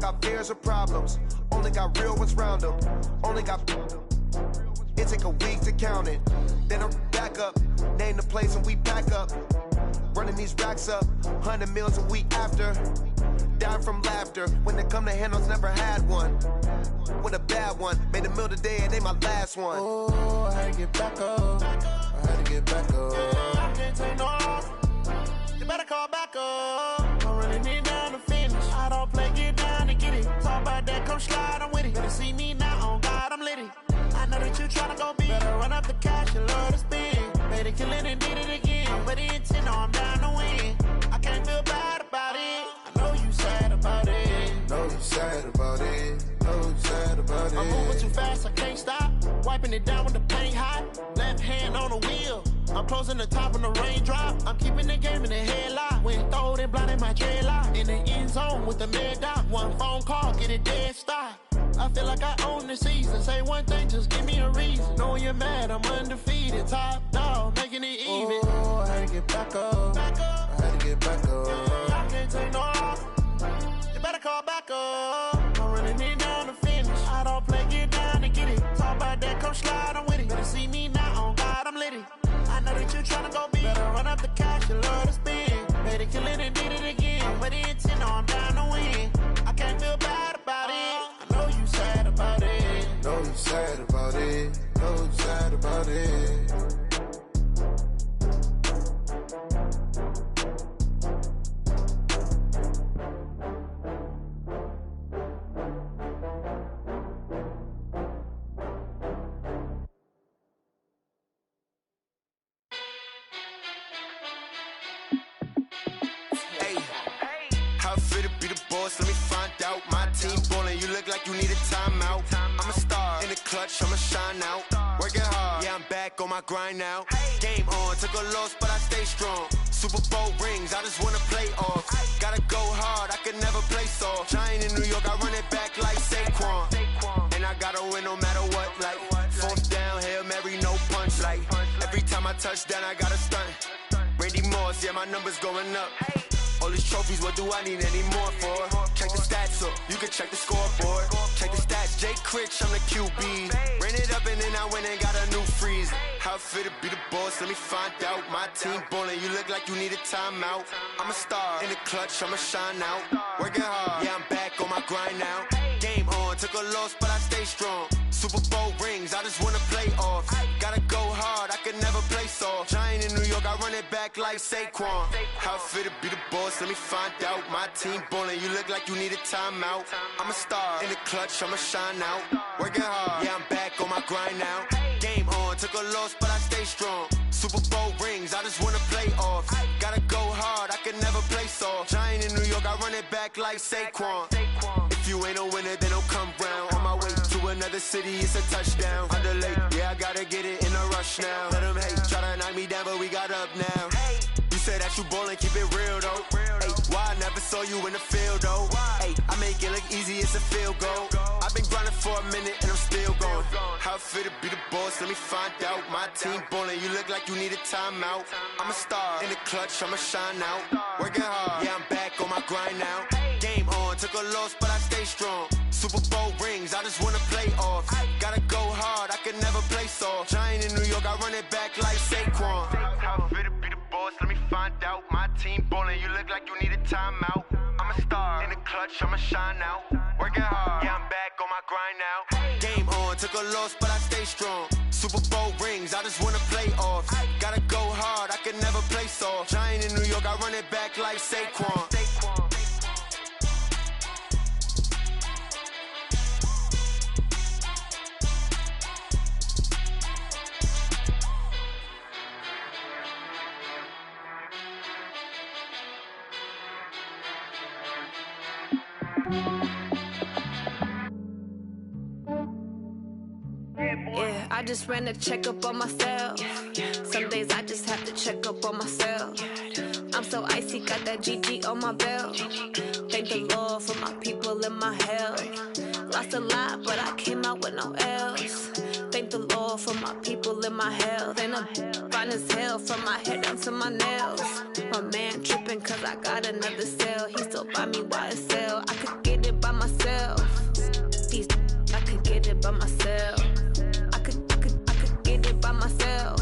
don't got fears or problems. Only got real ones round them. Only got. It take a week to count it. Then I'm back up. Name the place and we pack up. Running these racks up. 100 meals a week after. Dying from laughter. When it come to handles, never had one. With a bad one. Made a meal today and they my last one. Oh, I had to get back up. I had to get back up. I can't take no off. You better call back up. I'm running it down to finish. I don't play, get down to get it. Talk about that, come slide, I'm with it. Better see me now, on God, I'm litty. I know that you tryna go big. Better run up the cash, you love to spend. Better kill it and did it again. I'm with the intent, no, I'm down to win. I can't feel bad about it. I know you sad about it. Know you sad about it. Know you sad about it. I'm moving too fast, I can't stop. Wiping it down with the paint hot. Left hand on the wheel. I'm closing the top when the raindrop. I'm keeping the game in the headlock. When throwed and blinded my dreadlock. In the end zone with the mid dot. One phone call, get it dead stop. I feel like I own the season. Say one thing, just give me a reason. Knowing you're mad, I'm undefeated. Top dog, making it even. Oh, I had to get back up. I had to get back up. I can't take no off. You better call back up. I'm running it down to finish. I don't play, get down to get it. Talk about that, come slide, I'm with it. Better see me now, on God, I'm litty. I know that you tryna go big. Better run up the cash, you love to spend. Better kill it and did it again. I'm with the intent, no, I'm down to win. I can't feel bad about it. I know you sad about it. Know you sad about it. Know you sad about it. Let me find out. My team ballin', you look like you need a timeout. I'm a star in the clutch, I'ma shine out. Working hard, yeah, I'm back on my grind now. Game on, took a loss, but I stay strong. Super Bowl rings, I just wanna play off. Gotta go hard, I can never play soft. Giant in New York, I run it back like Saquon. And I gotta win no matter what, like fourth down, Hail Mary, no punch. Like every time I touch down, I gotta stunt. Randy Moss, yeah, my numbers going up. All these trophies, what do I need any more for? Check the stats up, you can check the scoreboard. Check the stats, Jake Critch, I'm the QB. Ran it up and then I went and got a new freeze. How it feel to be the boss, let me find out. My team ballin', you look like you need a timeout. I'm a star in the clutch, I'ma shine out. Working hard, yeah, I'm back on my grind now. Game on, took a loss, but I stay strong. Super Bowl rings, I just wanna play off. Gotta go hard, I can never play soft. Giant in New York, I run it back like Saquon. How it feel to be the boss, let me find out. My team ballin', you look like you need a timeout. I'm a star in the clutch, I'ma shine out. Working hard, yeah, I'm back on my grind now. Game on, took a loss, but I stay strong. Super Bowl rings, I just wanna play off. Gotta go hard, I can never play soft. Giant in New York, I run it back like Saquon. If you ain't a winner, then don't come round. On my way to another city, it's a touchdown. Underlay, yeah, I gotta get it in a rush now. Let them hate, try to knock me down, but we got up now. You say that you ballin', keep it real though. Hey, why I never saw you in the field though? Hey, I make it look easy, it's a field goal. I've been grinding for a minute and I'm still going. How it feel to be the boss, let me find out. My team ballin', you look like you need a timeout. I'm a star in the clutch, I'ma shine out. Working hard, yeah, I'm back on my grind now. Game on, took a loss, but I stay strong. Super Bowl rings, I just wanna play off. Gotta go hard, I can never play soft. Giant in New York, I run it back like Saquon. How it feel to be the boss, let me find out. My team ballin', you look like you need a timeout. I'm a star in the clutch, I'ma shine out. Working hard, yeah, I'm back on my grind now. Game on, took a loss, but I stay strong. Super Bowl rings, I just wanna play off. Gotta go hard, I can never play soft. Giant in New York, I run it back like Saquon. Yeah, I just ran a checkup on myself. Some days I just have to check up on myself. I'm so icy, got that GG on my belt. Thank the Lord for my people and my health. Lost a lot, but I came out with no L's. Thank the Lord for my people in my health. Ain't a fine as hell from my head down to my nails. My man tripping cause I got another cell. He still buy me YSL. I could get it by myself. These I could get it by myself. I could get it by myself.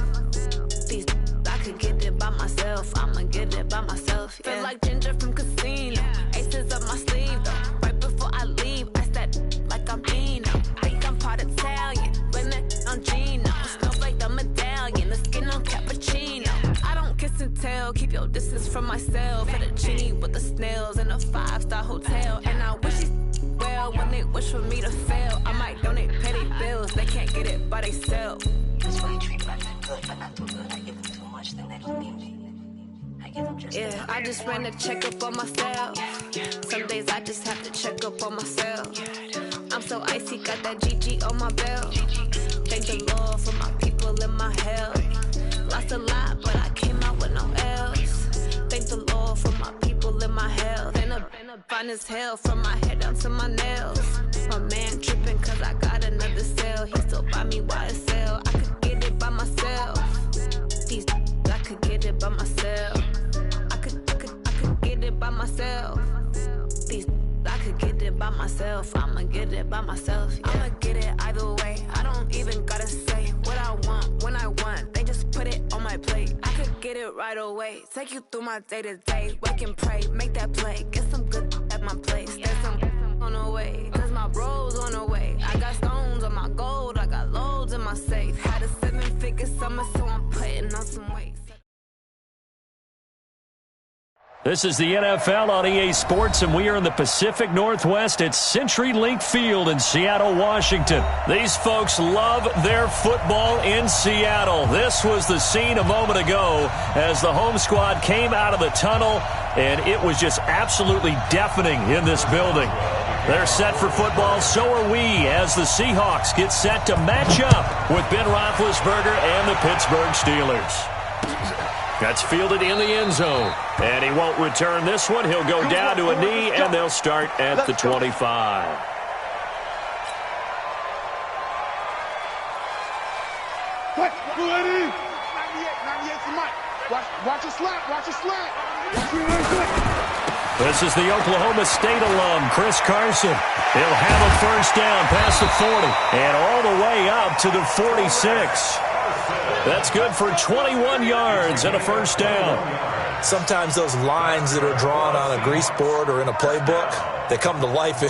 These I could get it by myself. I'ma get it by myself. Yeah. Feel like Ginger from Casino. Aces up my sleeve though. Right before I leave, I said like I'm Dino. Think I'm part Italian. Blame that on Gino. Smells like the medallion. The skin on cappuccino. I don't kiss and tell. Keep your distance from myself. At a genie with the snails in a 5-star hotel. And I wish it well when they wish for me to fail. I might donate petty bills. They can't get it by themselves. That's why you treat black men good, but not too good. I give them too much, then they don't need me. I give them just yeah, I just ran a checkup on myself. Some days I just have to check up on myself. I'm so icy, got that GG on my belt. Thank the Lord for my people in my health. Lost a lot, but I came out with no L's. Thank the Lord for my people in my health. Ain't a fine as hell from my head down to my nails. My man tripping cause I got another cell. He still buy me YSL. I could get it by myself. These I could get it by myself. I could get it by myself. These I could get it by myself. I'ma get it by myself. Yeah. I'ma get it either way. I don't even gotta say what I want when I want. They just put it on my plate. I could get it right away. Take you through my day to day. Wake and pray, make that play. Get some good at my place. There's some on the way. Cause my bro's on the way. I got stones on my gold. I got loads in my safe. Had a 7-figure summer, so I'm putting on some weight. This is the NFL on EA Sports, and we are in the Pacific Northwest at CenturyLink Field in Seattle, Washington. These folks love their football in Seattle. This was the scene a moment ago as the home squad came out of the tunnel, and it was just absolutely deafening in this building. They're set for football, so are we, as the Seahawks get set to match up with Ben Roethlisberger and the Pittsburgh Steelers. That's fielded in the end zone. And he won't return this one. He'll go down to a knee, and they'll start at the 25. Ready? 98 to Mike. Watch your slap. Watch your slap. This is the Oklahoma State alum, Chris Carson. He'll have a first down past the 40 and all the way up to the 46. That's good for 21 yards and a first down. Sometimes those lines that are drawn on a grease board or in a playbook, they come to life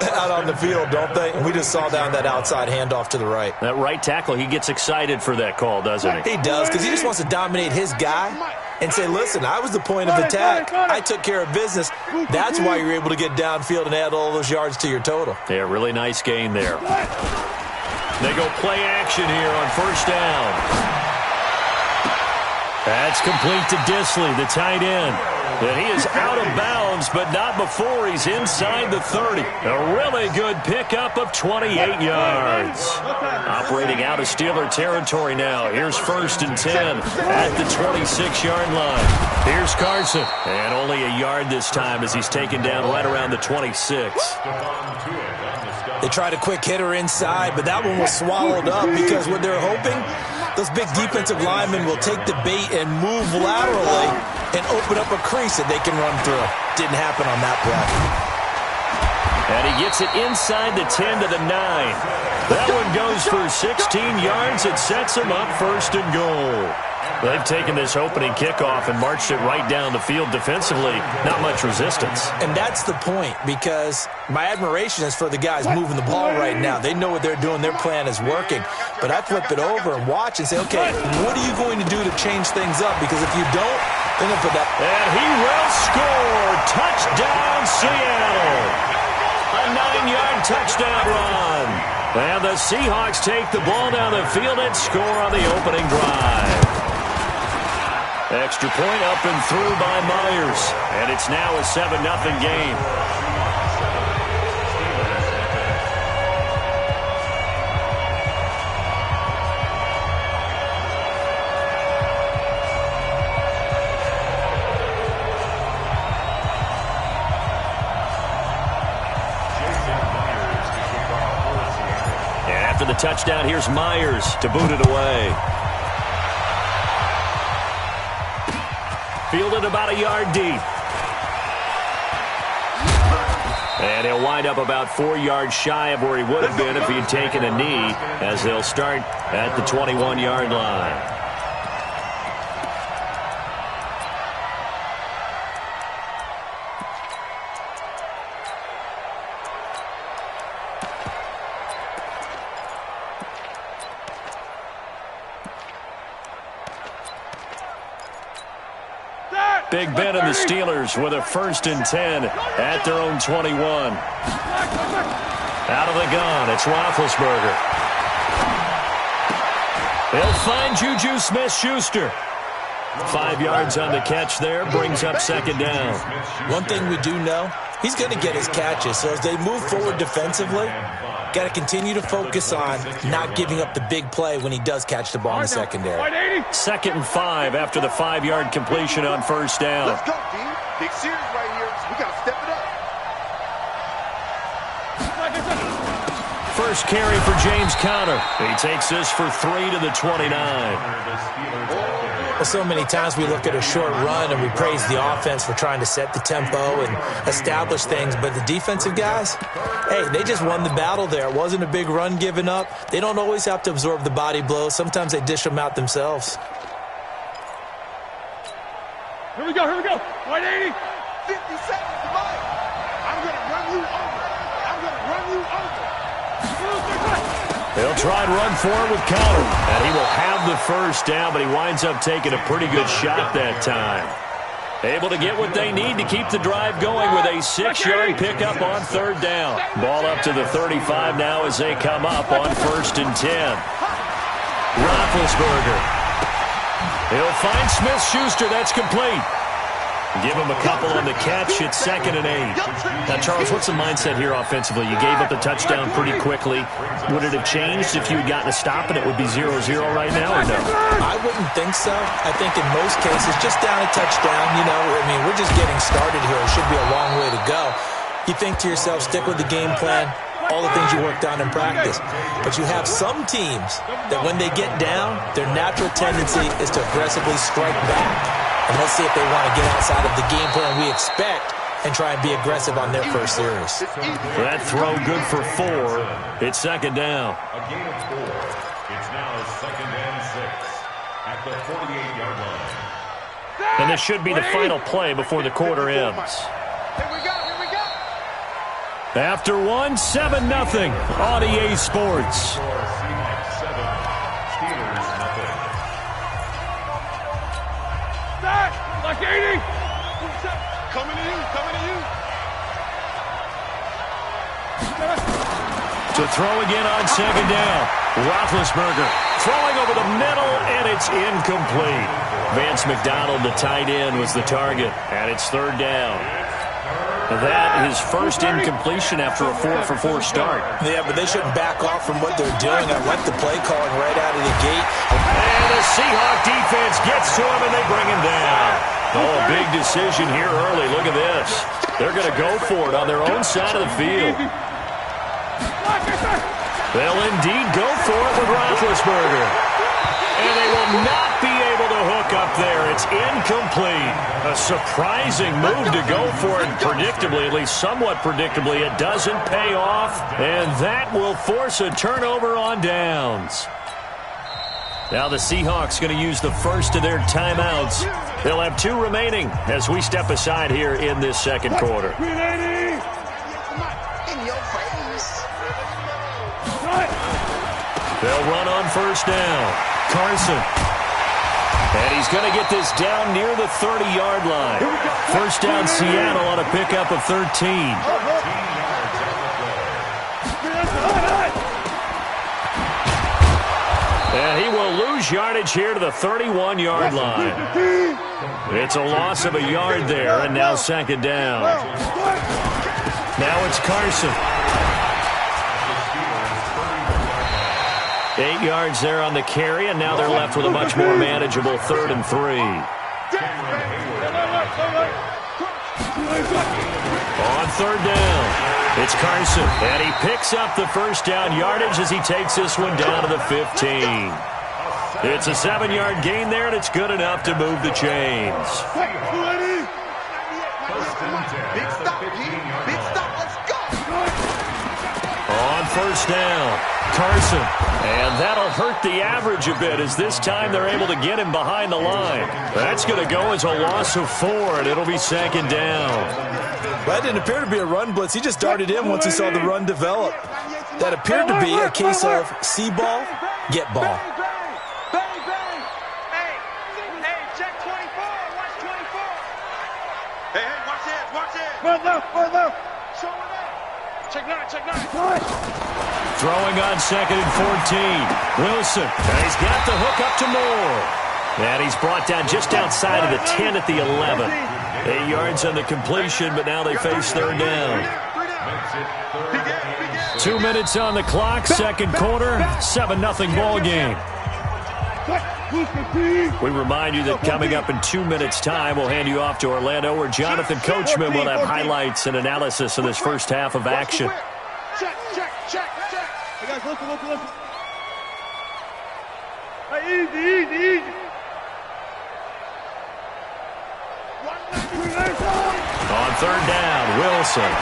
out on the field, don't they? And we just saw down that outside handoff to the right. That right tackle, he gets excited for that call, doesn't he? He does, because he just wants to dominate his guy and say, listen, I was the point of attack. I took care of business. That's why you're able to get downfield and add all those yards to your total. Yeah, really nice gain there. They go play action here on first down. That's complete to Disley, the tight end. And he is out of bounds, but not before he's inside the 30. A really good pickup of 28 yards. Operating out of Steeler territory now. Here's 1st and 10 at the 26-yard line. Here's Carson. And only a yard this time as he's taken down right around the 26. They tried a quick hitter inside, but that one was swallowed up because what they're hoping, those big defensive linemen will take the bait and move laterally and open up a crease that they can run through. Didn't happen on that play. And he gets it inside the 10 to the 9. That one goes for 16 yards. It sets him up 1st and goal. They've taken this opening kickoff and marched it right down the field defensively. Not much resistance. And that's the point, because my admiration is for the guys moving the ball right now. They know what they're doing. Their plan is working. But I flip it over and watch and say, okay, what are you going to do to change things up? Because if you don't, they're going to put that. And he will score. Touchdown, Seattle. A 9-yard touchdown run. And the Seahawks take the ball down the field and score on the opening drive. Extra point up and through by Myers. And it's now a 7-0 game. touchdown. Here's Myers to boot it away. Fielded about a yard deep. And he'll wind up about 4 yards shy of where he would have been if he'd taken a knee, as they'll start at the 21-yard line. Big Ben and the Steelers with a 1st and 10 at their own 21. Out of the gun, it's Roethlisberger. They'll find Juju Smith-Schuster. 5 yards on the catch there, brings up 2nd down. One thing we do know, he's going to get his catches. So as they move forward defensively, got to continue to focus on not giving up the big play when he does catch the ball in the secondary. 2nd and 5 after the 5-yard completion on 1st down. Let's go, team. Big series right here. We got to step it up. First carry for James Conner. He takes this for 3 to the 29. Well, so many times we look at a short run and we praise the offense for trying to set the tempo and establish things, but the defensive guys, hey, they just won the battle there. It wasn't a big run given up. They don't always have to absorb the body blows. Sometimes they dish them out themselves. Here we go, here we go. 180. 50 seconds to mine. I'm going to run you over. I'm going to run you over. They'll try and run for it with Conner, and he will have the 1st down, but he winds up taking a pretty good shot that time. Able to get what they need to keep the drive going with a 6-yard pickup on 3rd down. Ball up to the 35 now as they come up on 1st and 10. Roethlisberger. He'll find Smith-Schuster. That's complete. Give him a couple on the catch. It's 2nd and 8. Now, Charles, what's the mindset here offensively? You gave up the touchdown pretty quickly. Would it have changed if you had gotten a stop and it would be 0-0 right now, or no? I wouldn't think so. I think in most cases, just down a touchdown, you know, I mean, we're just getting started here. It should be a long way to go. You think to yourself, stick with the game plan, all the things you worked on in practice. But you have some teams that when they get down, their natural tendency is to aggressively strike back. And let's see if they want to get outside of the game plan we expect and try and be aggressive on their first series. That throw good for 4. It's 2nd down. A gain of 4. It's now 2nd and 6 at the 48-yard line. And this should be the final play before the quarter ends. Here we go, here we go. After 1, 7-0 on EA Sports. Like 80. Coming to you, coming to you. To throw again on 2nd down. Roethlisberger throwing over the middle, and it's incomplete. Vance McDonald, the tight end, was the target, and it's 3rd down. That is first incompletion after a 4-for-4 start. Yeah, but they shouldn't back off from what they're doing. I like the play calling right out of the gate. And the Seahawk defense gets to him, and they bring him down. Oh, a big decision here early. Look at this. They're going to go for it on their own side of the field. They'll indeed go for it with Roethlisberger. And they will not be able to hook up there. It's incomplete. A surprising move to go for it predictably, at least somewhat predictably. It doesn't pay off, and that will force a turnover on downs. Now the Seahawks going to use the first of their timeouts. They'll have 2 remaining as we step aside here in this 2nd quarter. They'll run on 1st down. Carson. And he's going to get this down near the 30-yard line. 1st down Seattle on a pickup of 13. And he will lose yardage here to the 31-yard line. It's a loss of a yard there, and now 2nd down. Now it's Carson. 8 yards there on the carry, and now they're left with a much more manageable 3rd and 3. On 3rd down. It's Carson, and he picks up the first down yardage as he takes this one down to the 15. It's a 7-yard gain there, and it's good enough to move the chains. Big stop, let's go! On first down, Carson. And that'll hurt the average a bit as this time they're able to get him behind the line. That's going to go as a loss of 4, and it'll be second down. That didn't appear to be a run blitz. He just darted in once he saw the run develop. That appeared to be a case of see ball, get ball. Throwing on second and 14. Wilson, and he's got the hook up to Moore. And he's brought down just outside of the 10 at the 11. 8 yards on the completion, but now they face third down. 2 minutes on the clock, second quarter, 7-0 ball game. We remind you that coming up in 2 minutes' time, we'll hand you off to Orlando, where Jonathan Coachman will have highlights and analysis of this first half of action. Check. Hey, guys, listen. Hey, easy. On third down, Wilson.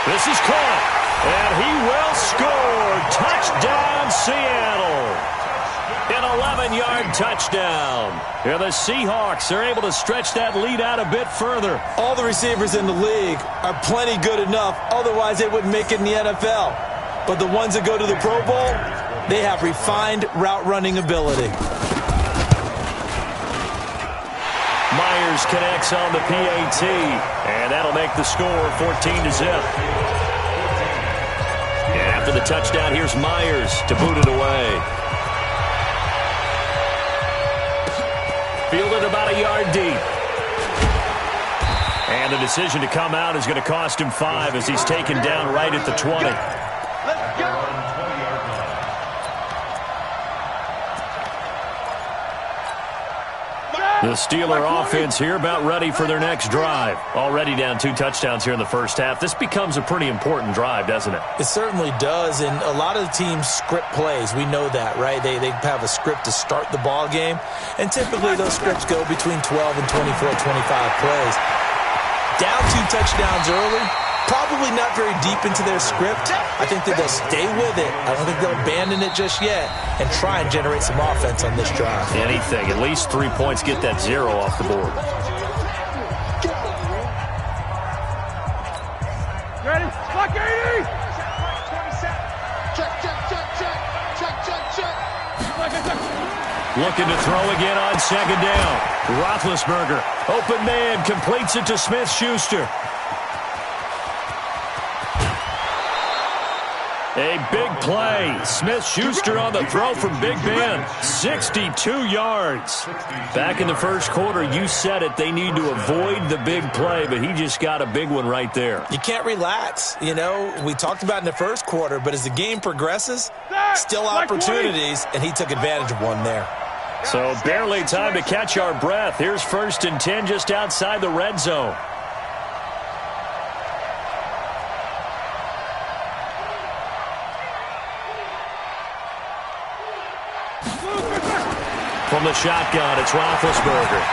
This is caught, and he will score. Touchdown, Seattle. An 11-yard touchdown. And the Seahawks are able to stretch that lead out a bit further. All the receivers in the league are plenty good enough. Otherwise, they wouldn't make it in the NFL. But the ones that go to the Pro Bowl, they have refined route-running ability. Myers connects on the PAT, and that'll make the score 14-0. And after the touchdown, here's Myers to boot it away. Fielded about a yard deep. And the decision to come out is going to cost him 5 as he's taken down right at the 20. Let's go! The Steeler offense here about ready for their next drive. Already down 2 touchdowns here in the first half. This becomes a pretty important drive, doesn't it? It certainly does, and a lot of the teams script plays. We know that, right? They have a script to start the ball game, and typically those scripts go between 12 and 24, 25 plays. Down 2 touchdowns early, probably not very deep into their script. I think that they'll stay with it. I don't think they'll abandon it just yet and try and generate some offense on this drive. Anything. At least 3 points, get that 0 off the board. Ready? Clock 80! Check. Looking to throw again on second down. Roethlisberger, open man, completes it to Smith-Schuster. A big play. Smith-Schuster on the throw from Big Ben. 62 yards. Back in the first quarter, you said it, they need to avoid the big play, but he just got a big one right there. You can't relax. You know, we talked about in the first quarter, but as the game progresses, still opportunities, and he took advantage of one there. So barely time to catch our breath. Here's 1st and 10 just outside the red zone. From the shotgun, it's Roethlisberger.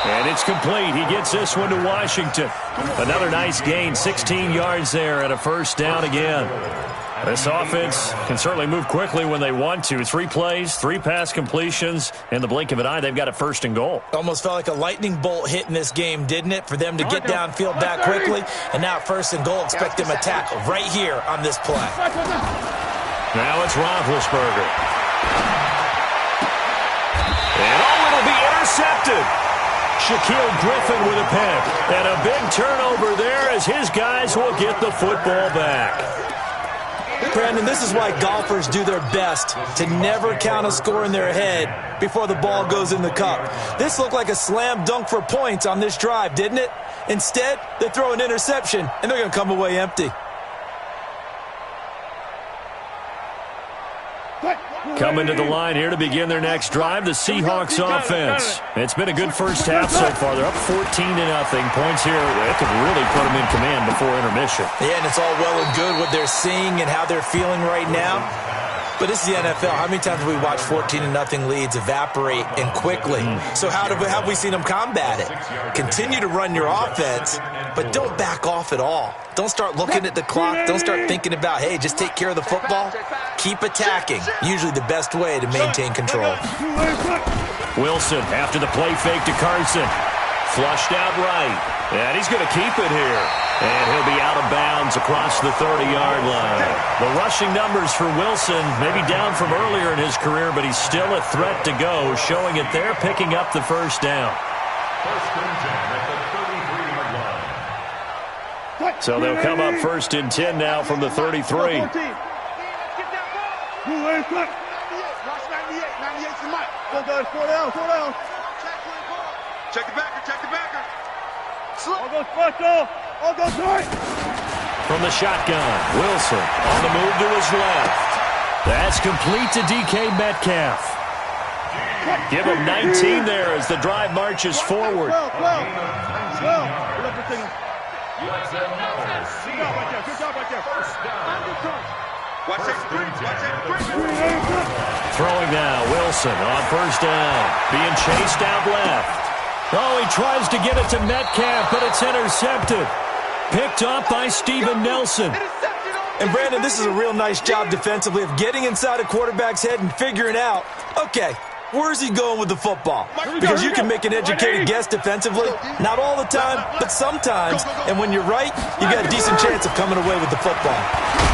And it's complete. He gets this one to Washington. Another nice gain, 16 yards there and a first down again. This offense can certainly move quickly when they want to. 3 plays, 3 pass completions. In the blink of an eye, they've got a 1st and goal. Almost felt like a lightning bolt hit in this game, didn't it? For them to get downfield that quickly. And now 1st and goal, expect them to tackle right here on this play. Now it's Roethlisberger. And it'll be intercepted. Shaquille Griffin with a pick. And a big turnover there as his guys will get the football back. Brandon, this is why golfers do their best to never count a score in their head before the ball goes in the cup. This looked like a slam dunk for points on this drive, didn't it? Instead, they throw an interception, and they're going to come away empty. coming to the line here to begin their next drive, the Seahawks offense. It's been a good first half so far. They're up 14-0. Points here, it could really put them in command before intermission. Yeah, and it's all well and good what they're seeing and how they're feeling right now. But this is the NFL. How many times have we watched 14-0 leads evaporate and quickly? So how have we seen them combat it? Continue to run your offense, but don't back off at all. Don't start looking at the clock. Don't start thinking about, hey, just take care of the football. Keep attacking. Usually the best way to maintain control. Wilson after the play fake to Carson. Flushed out right. And he's going to keep it here. And he'll be out of bounds across the 30-yard line. The rushing numbers for Wilson may be down from earlier in his career, but he's still a threat to go, showing it there, picking up the first down. First and 10 at the 33-yard line. So they'll come up first and 10 now from the 33. Watch 98. 98's the mic. Go, guys. 4 down. Check the backer. All goes front, though. All goes right. From the shotgun, Wilson on the move to his left. That's complete to DK Metcalf. Give him 19 there as the drive marches forward. Well. Good job right there. First down. Watch that three. Throwing now, Wilson on first down. Being chased out left. Oh, he tries to get it to Metcalf, but it's intercepted. Picked up by Steven Nelson. And, Brandon, this is a real nice job defensively of getting inside a quarterback's head and figuring out, okay, where's he going with the football? Because you can make an educated guess defensively. Not all the time, but sometimes. And when you're right, you got a decent chance of coming away with the football.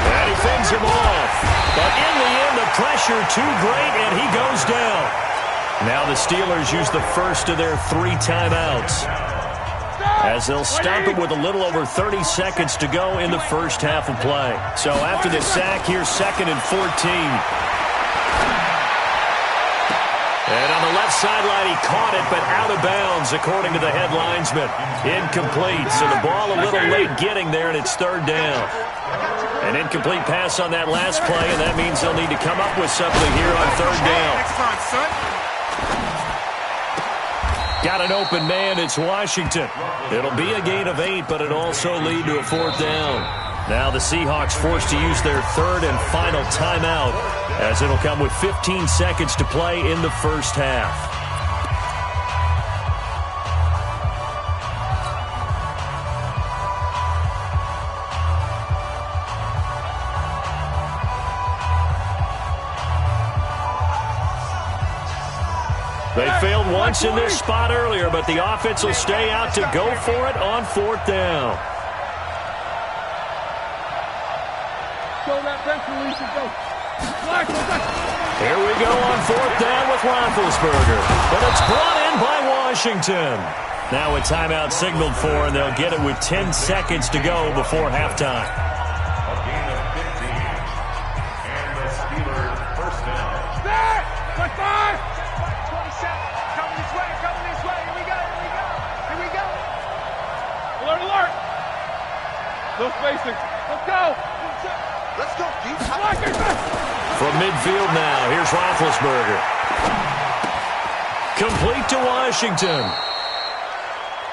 And he fends him off. But in the end, the pressure too great, and he goes down. Now the Steelers use the first of their 3 timeouts, as they'll stop it with a little over 30 seconds to go in the first half of play. So after the sack, here's 2nd and 14. And on the left sideline, he caught it, but out of bounds, according to the head linesman. Incomplete, so the ball a little late getting there, and it's 3rd down. An incomplete pass on that last play, and that means they'll need to come up with something here on 3rd down. Got an open man, it's Washington. It'll be a gain of 8, but it also lead to a 4th down. Now the Seahawks forced to use their 3rd and final timeout, as it'll come with 15 seconds to play in the first half. They failed once in this spot earlier, but the offense will stay out to go for it on 4th down. Here we go on 4th down with Roethlisberger. But it's brought in by Washington. Now a timeout signaled for, and they'll get it with 10 seconds to go before halftime. A gain of 15. And the Steelers first down. Alert. No spacing. Let's go. From midfield now, here's Roethlisberger. Complete to Washington.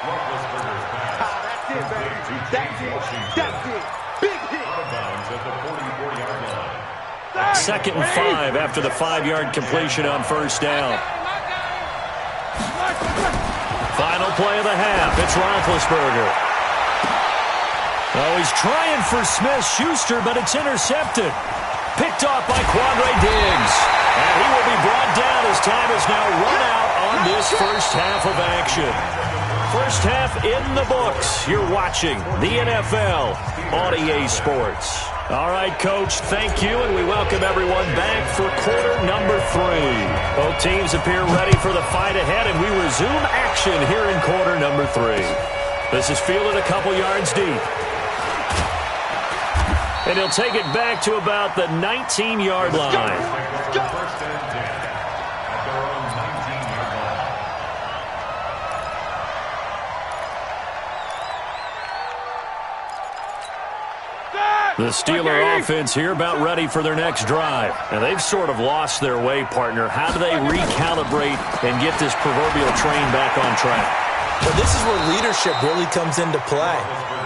Roethlisberger's pass. That's it. Big hit. Out of bounds at the 44-yard line. 2nd and 5 after the 5-yard completion on first down. Final play of the half. It's Roethlisberger. Oh, he's trying for Smith-Schuster, but it's intercepted. Picked off by Quandre Diggs. And he will be brought down as time is now run out on this first half of action. First half in the books. You're watching the NFL on EA Sports. All right, Coach, thank you, and we welcome everyone back for quarter number 3. Both teams appear ready for the fight ahead, and we resume action here in quarter number 3. This is fielded a couple yards deep. And he'll take it back to about the 19-yard line. First and 10 at their own 19-yard line. Set. The Steeler offense here about ready for their next drive. And they've sort of lost their way, partner. How do they recalibrate and get this proverbial train back on track? Well, this is where leadership really comes into play.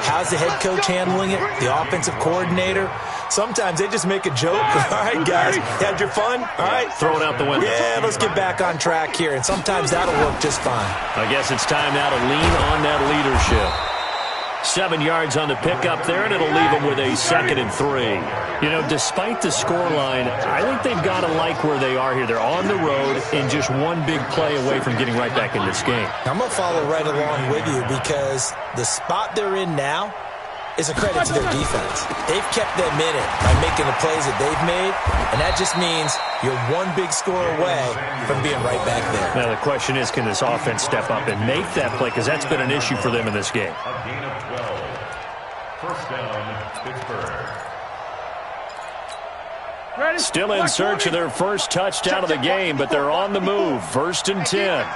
How's the head coach handling it? The offensive coordinator? Sometimes they just make a joke. All right, guys, had your fun? All right. Throw it out the window. Yeah, let's get back on track here. And sometimes that'll work just fine. I guess it's time now to lean on that leadership. 7 yards on the pickup there, and it'll leave them with a 2nd and 3. You know, despite the scoreline, I think they've got to like where they are here. They're on the road and just one big play away from getting right back in this game. I'm going to follow right along with you because the spot they're in now is a credit to their defense. They've kept them in it by making the plays that they've made, and that just means you're one big score away from being right back there. Now, the question is, can this offense step up and make that play? Because that's been an issue for them in this game. A gain of 12. First down, Pittsburgh. Still in search of their first touchdown of the game, but they're on the move. 1st and 10.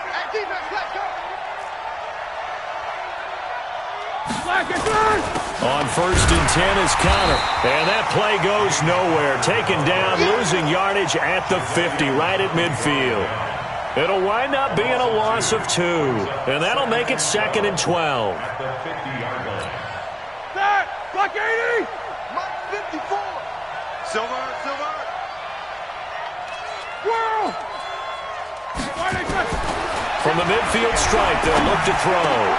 On 1st and 10 is Connor. And that play goes nowhere. Taken down, losing yardage at the 50, right at midfield. It'll wind up being a loss of 2. And that'll make it 2nd and 12. At the 50-yard line. Set! Block 80! Mark 54! Silver! Whirl! From the midfield stripe, they'll look to throw.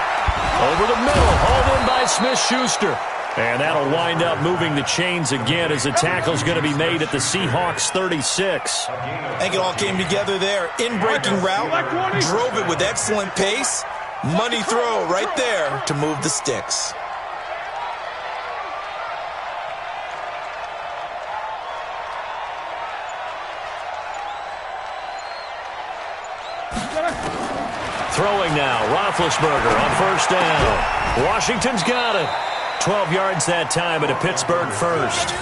Over the middle, hauled in by Smith-Schuster. And that'll wind up moving the chains again as the tackle's going to be made at the Seahawks 36. I think it all came together there. In-breaking route, drove it with excellent pace. Money throw right there to move the sticks. Throwing now, Roethlisberger on 1st down. Washington's got it. 12 yards that time at a Pittsburgh first.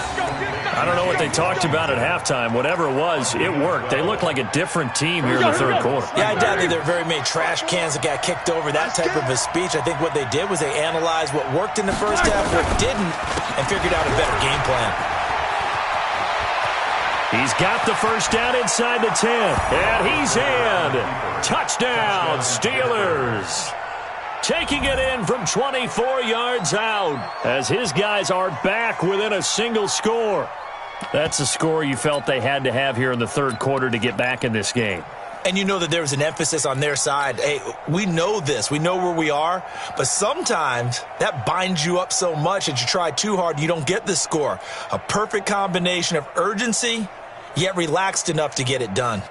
I don't know what they talked about at halftime. Whatever it was, it worked. They look like a different team here in the 3rd quarter. Yeah, I doubt that there are very many trash cans that got kicked over, that type of a speech. I think what they did was they analyzed what worked in the first half, what didn't, and figured out a better game plan. He's got the first down inside the 10, and he's in. Touchdown, Steelers. Taking it in from 24 yards out as his guys are back within a single score. That's a score you felt they had to have here in the 3rd quarter to get back in this game. And you know that there was an emphasis on their side. Hey, we know this. We know where we are. But sometimes that binds you up so much that you try too hard, you don't get the score. A perfect combination of urgency, yet relaxed enough to get it done.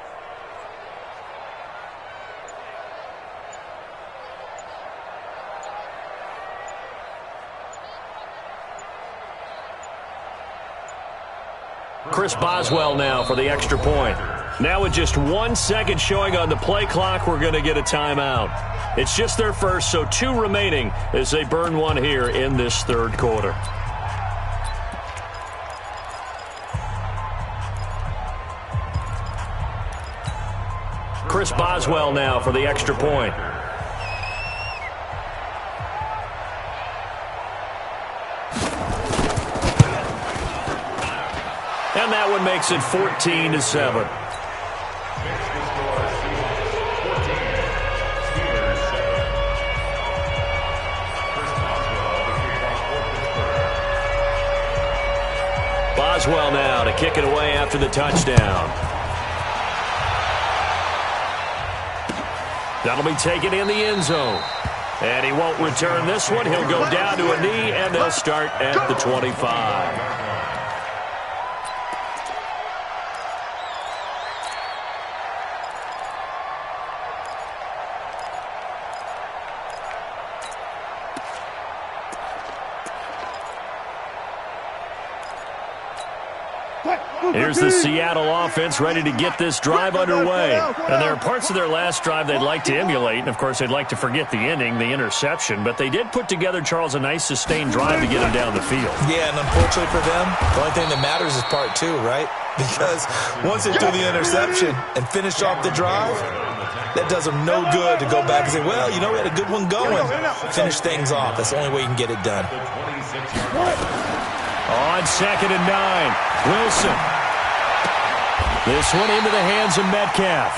Chris Boswell now for the extra point. Now with just 1 second showing on the play clock, we're going to get a timeout. It's just their first, so 2 remaining as they burn one here in this 3rd quarter. Chris Boswell now for the extra point. And that one makes it 14-7. Boswell now to kick it away after the touchdown. That'll be taken in the end zone. And he won't return this one. He'll go down to a knee, and they'll start at the 25. Here's the Seattle offense ready to get this drive underway. And there are parts of their last drive they'd like to emulate. And, of course, they'd like to forget the ending, the interception. But they did put together, Charles, a nice sustained drive to get them down the field. Yeah, and unfortunately for them, the only thing that matters is part 2, right? Because once they threw the interception and finished off the drive, that does them no good to go back and say, well, you know, we had a good one going. Finish things off. That's the only way you can get it done. On 2nd and 9, Wilson. This one into the hands of Metcalf.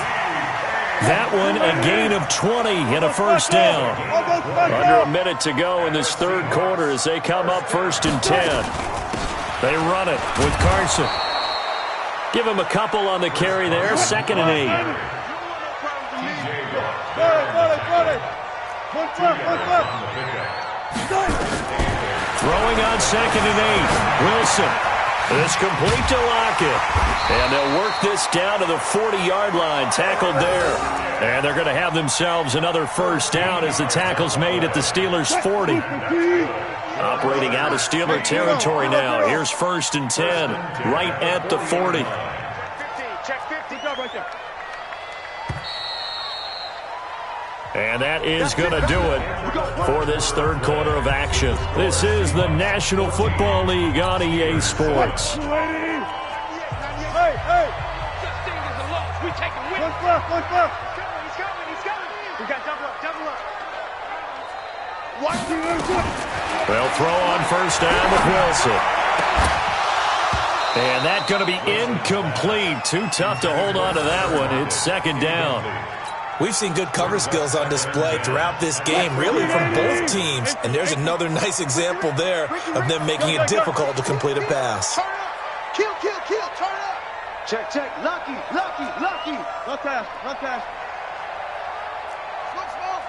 That one a gain of 20 and a first down. Under a minute to go in this third quarter as they come up 1st and 10. They run it with Carson. Give him a couple on the carry there. 2nd and 8. Throwing on 2nd and 8. Wilson. It's complete to Lockett. And they'll work this down to the 40-yard line. Tackled there. And they're going to have themselves another first down as the tackle's made at the Steelers' 40. Operating out of Steeler territory now. Here's 1st and 10. Right at the 40. 15. Check 50. Go right there. And that is going to do it for this third quarter of action. This is the National Football League on EA Sports. Hey! We take him with us. He's coming. We got double up. Watch the They'll throw on first down with Wilson. And that's going to be incomplete. Too tough to hold on to that one. It's 2nd down. We've seen good cover skills on display throughout this game, really from both teams. And there's another nice example there of them making it difficult to complete a pass. Kill. Turn up. Check. Lucky. Run pass. Switch off.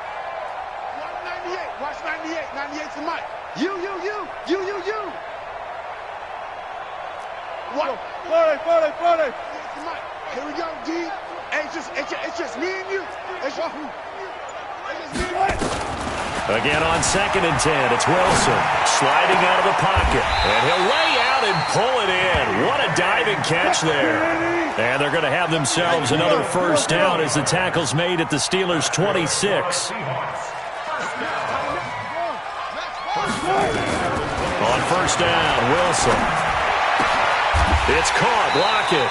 198. Watch 98. 98's the mic. You. What? 40. Here we go, D. It's just me and you. Again on 2nd and 10, it's Wilson sliding out of the pocket. And he'll lay out and pull it in. What a diving catch there. And they're going to have themselves another first down as the tackle's made at the Steelers' 26. On first down, Wilson. It's caught. Lockett.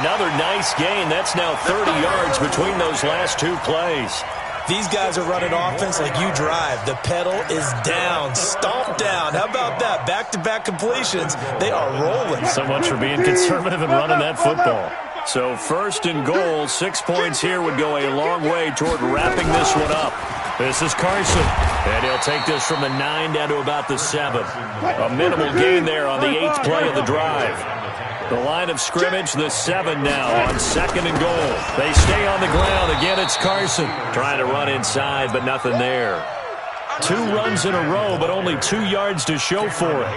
Another nice gain. That's now 30 yards between those last two plays. These guys are running offense like you drive. The pedal is down, stomped down. How about that? Back-to-back completions. They are rolling. So much for being conservative and running that football. So 1st and goal, 6 points here would go a long way toward wrapping this one up. This is Carson, and he'll take this from the 9 down to about the 7. A minimal gain there on the 8th play of the drive. The line of scrimmage, the 7 now on 2nd and goal. They stay on the ground. Again, it's Carson trying to run inside, but nothing there. 2 runs in a row, but only 2 yards to show for it.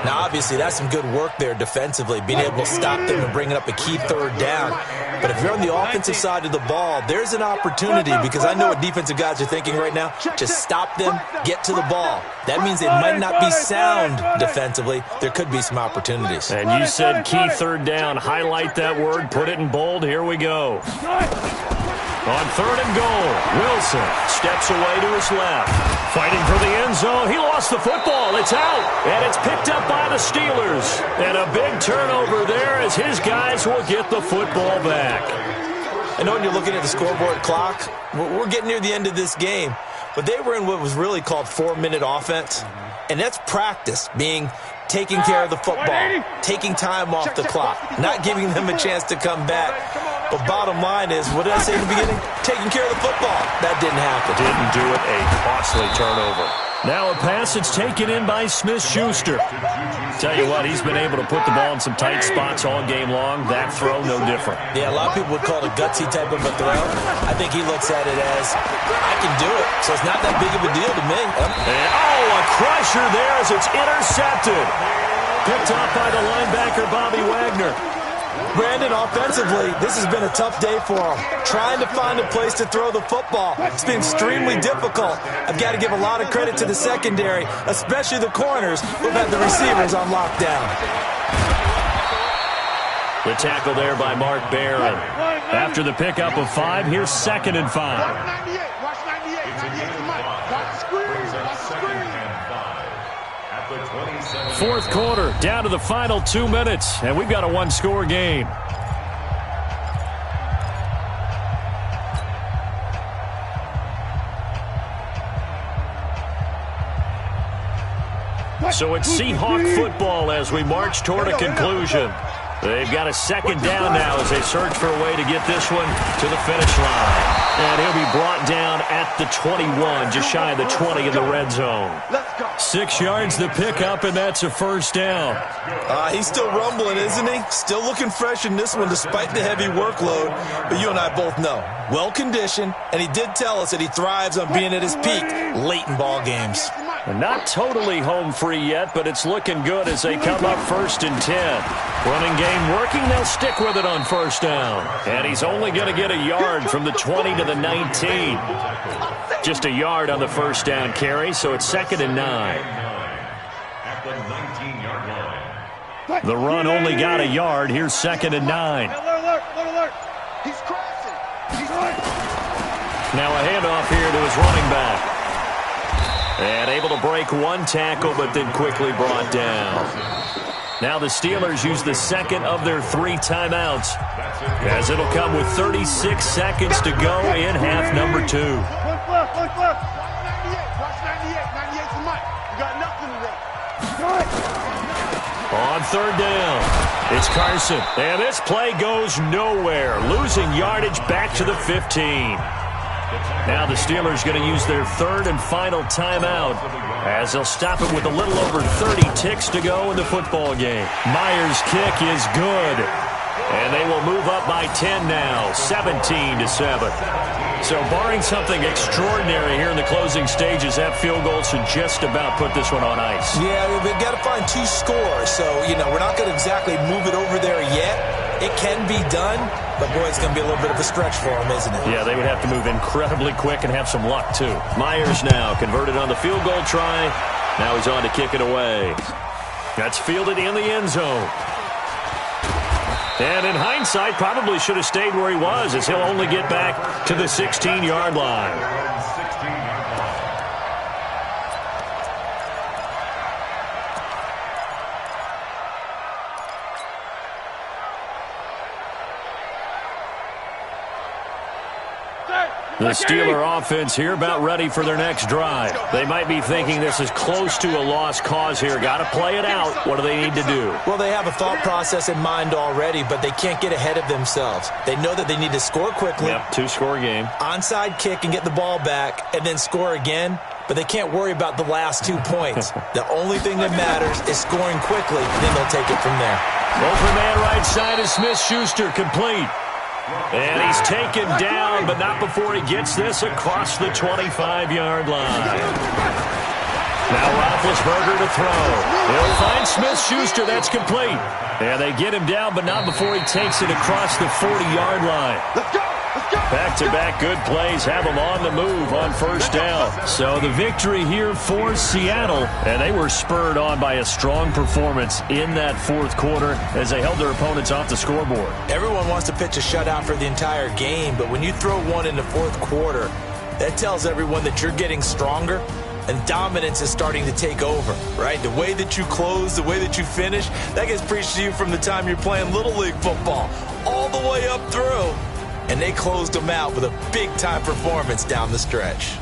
Now, obviously, that's some good work there defensively, being able to stop them and bringing up a key 3rd down. But if you're on the offensive side of the ball, there's an opportunity, because I know what defensive guys are thinking right now. Just stop them, get to the ball. That means they might not be sound defensively. There could be some opportunities. And you said key 3rd down. Highlight that word, put it in bold. Here we go. On 3rd and goal, Wilson steps away to his left. Fighting for the end zone. He lost the football. It's out. And it's picked up by the Steelers. And a big turnover there as his guys will get the football back. I know when you're looking at the scoreboard clock, we're getting near the end of this game. But they were in what was really called 4-minute offense. And that's practice, being taking care of the football, taking time off the clock, not giving them a chance to come back. But bottom line is, what did I say in the beginning? Taking care of the football. That didn't happen. Didn't do it. A costly turnover. Now a pass that's taken in by Smith-Schuster. Tell you what, he's been able to put the ball in some tight spots all game long. That throw, no different. Yeah, a lot of people would call it a gutsy type of a throw. I think he looks at it as, I can do it, so it's not that big of a deal to me. And, a crusher there as it's intercepted. Picked up by the linebacker, Bobby Wagner. Brandon, offensively, this has been a tough day for him. Trying to find a place to throw the football. It's been extremely difficult. I've got to give a lot of credit to the secondary, especially the corners who've had the receivers on lockdown. The tackle there by Mark Barron. After the pickup of 5, here's 2nd and 5. Watch 98. 98's the mic. Watch the screen. Fourth quarter, down to the final 2 minutes, and we've got a 1-score game. So it's Seahawk football as we march toward a conclusion. They've got a second down now as they search for a way to get this one to the finish line. And he'll be brought down at the 21, just shy of the 20 in the red zone. 6 yards the pickup, and that's a first down. He's still rumbling, isn't he? Still looking fresh in this one despite the heavy workload. But you and I both know, well-conditioned, and he did tell us that he thrives on being at his peak late in ball games. And not totally home free yet, but it's looking good as they come up 1st and 10. Running game working, they'll stick with it on first down. And he's only going to get a yard from the 20 to the 19. Just a yard on the first down carry, so it's 2nd and 9. At the 19-yard line. The run only got a yard. Here's 2nd and 9. Alert. He's crashing. Now a handoff here to his running back. And able to break one tackle, but then quickly brought down. Now the Steelers use the second of their 3 timeouts, as it'll come with 36 seconds to go in half number 2. Look left. Watch 98. Watch 98 to Mike. You got nothing today. On 3rd down, it's Carson. And this play goes nowhere, losing yardage back to the 15. Now the Steelers going to use their 3rd and final timeout as they'll stop it with a little over 30 ticks to go in the football game. Myers' kick is good, and they will move up by 10 now, 17-7. So barring something extraordinary here in the closing stages, that field goal should just about put this one on ice. Yeah, they've got to find 2 scores, so, we're not going to exactly move it over there yet. It can be done, but, boy, it's going to be a little bit of a stretch for them, isn't it? Yeah, they would have to move incredibly quick and have some luck, too. Myers now converted on the field goal try. Now he's on to kick it away. That's fielded in the end zone. And in hindsight, probably should have stayed where he was, as he'll only get back to the 16-yard line. The Steeler offense here about ready for their next drive. They might be thinking this is close to a lost cause here. Got to play it out. What do they need to do? Well, they have a thought process in mind already, but they can't get ahead of themselves. They know that they need to score quickly. Yep, 2-score game. Onside kick and get the ball back and then score again, but they can't worry about the last 2 points. The only thing that matters is scoring quickly, then they'll take it from there. Open man right side is Smith-Schuster, complete. And he's taken down, but not before he gets this across the 25-yard line. Now Roethlisberger to throw. He'll find Smith-Schuster. That's complete. And they get him down, but not before he takes it across the 40-yard line. Let's go. Back-to-back good plays have them on the move on first down. So the victory here for Seattle, and they were spurred on by a strong performance in that 4th quarter as they held their opponents off the scoreboard. Everyone wants to pitch a shutout for the entire game, but when you throw one in the 4th quarter, that tells everyone that you're getting stronger and dominance is starting to take over, right? The way that you close, the way that you finish, that gets preached to you from the time you're playing Little League football all the way up through. And they closed them out with a big-time performance down the stretch.